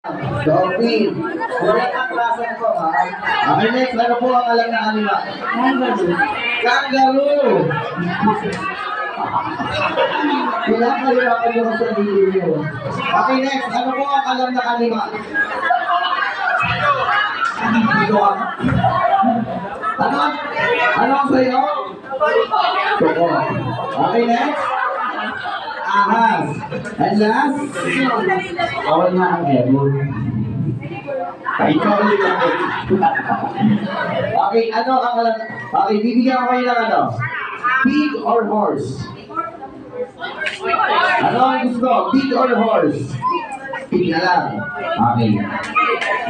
Dolphin. Correct ang klase ko, ha? Okay, next. Ano po ang alam na anima? Kangaroo. Kailangan yung sa video. Okay, next. Ano po ang alam na anima? Ano? Ano ang sayo? Toko. Okay, next. Ahas. And last? Awal nga ang ebon. Ikaw ulit ako. Okay, ano ang alam? Okay, bibigyan ko kayo ng ano? Pig or horse? Ano ang gusto? Pig or horse? Pig na lang. Okay.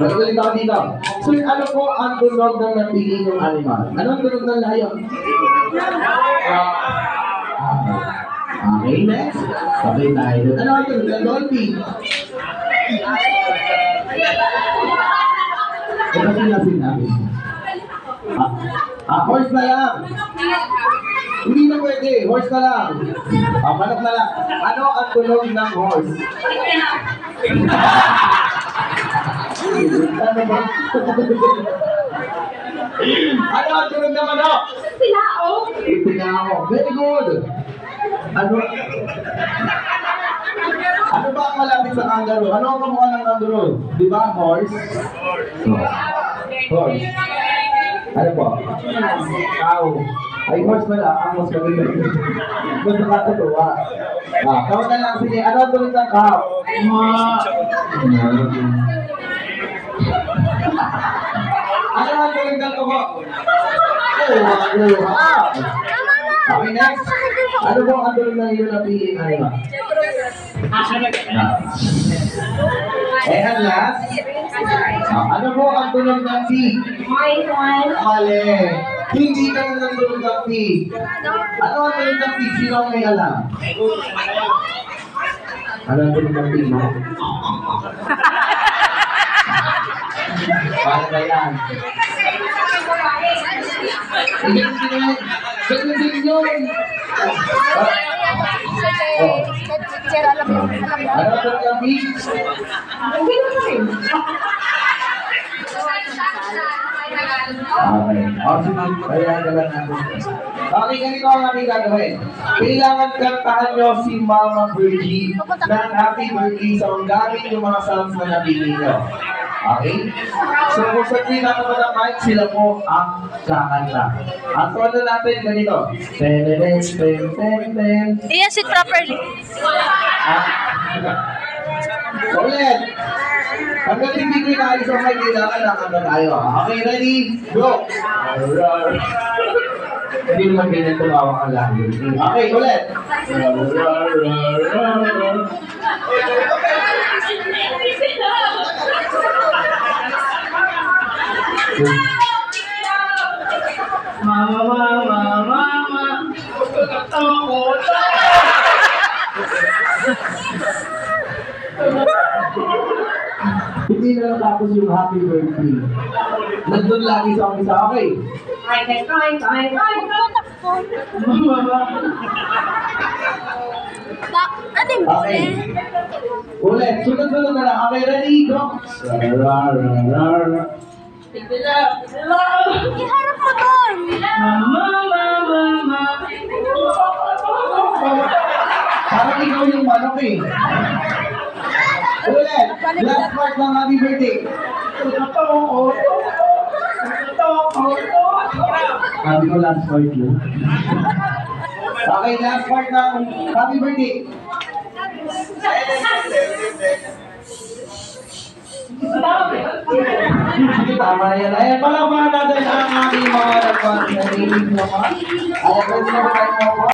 Balik ako dito. So, ano po ang tunog ng napili yung animal? Ano ang tunog ng layon? Okay, next. Okay tayo. Ano ang tunog ng dolphin? Ito sinabi. Horse na lang. Hindi na pwede. Horse na lang. Manok na lang. Ano ang tunog ng horse? Ano ba? Ano ang tunog ng manok? Pilao. Pilao. Very good. Ano ba ang malapit sa kangaroo? Ano ang kamukha ng kangaroo? Di ba? Horse? Horse. Ano po? Cow. Ay, horse pala. Ang mas maganda. Mas nakatutuwa. Cow na lang. Sige, ano ang tunog ng cow? Ano ang tunog ng tubo? Okay, next. Ano po ang tunog ng iyo na pili? Ano ba? And last, ano po ang tunog ng pig? Mali. Hindi ka na ng tunog ng pig. Ano ang tunog ng pig? Sino ang may alam? Ano ang tunog ng pig mo? Paano ba yan? Ganun din yun. Ano ang tunog ng pig? Okay. Kaya galang natin. Okay, ganito ang aming gagawin. Kailangan kantahan nyo si Mama Virgie ng happy birthday sa gamit yung mga songs na napili nyo. Okay? So, kung sa tuwing naman ng mic, sila po ang kakanta. Ang tono natin ganito. Yes, it properly. Ulit. Hanggang hindi ko inaalis ang mic, kailangan nakanta tayo. Okay, ready? Go! Hindi naman ganyan tumawang ang lahat. Okay, ulit. Mama. Hindi na natapos yung happy birthday. Nandun lagi sa umpisa. Okay. Okay. Ulit. Sunod-sunod na lang. Okay, ready? Go. Iharap mo doon. Mama. Parang ikaw yung manok eh. Ulit. Last part ng happy birthday. Sabi ko last part yun. Okay, last part ng happy birthday. Tama na yan. Ayan, palakpakan natin ang aming mga nagpapalinig naman. Ayan, pwede na ba tayo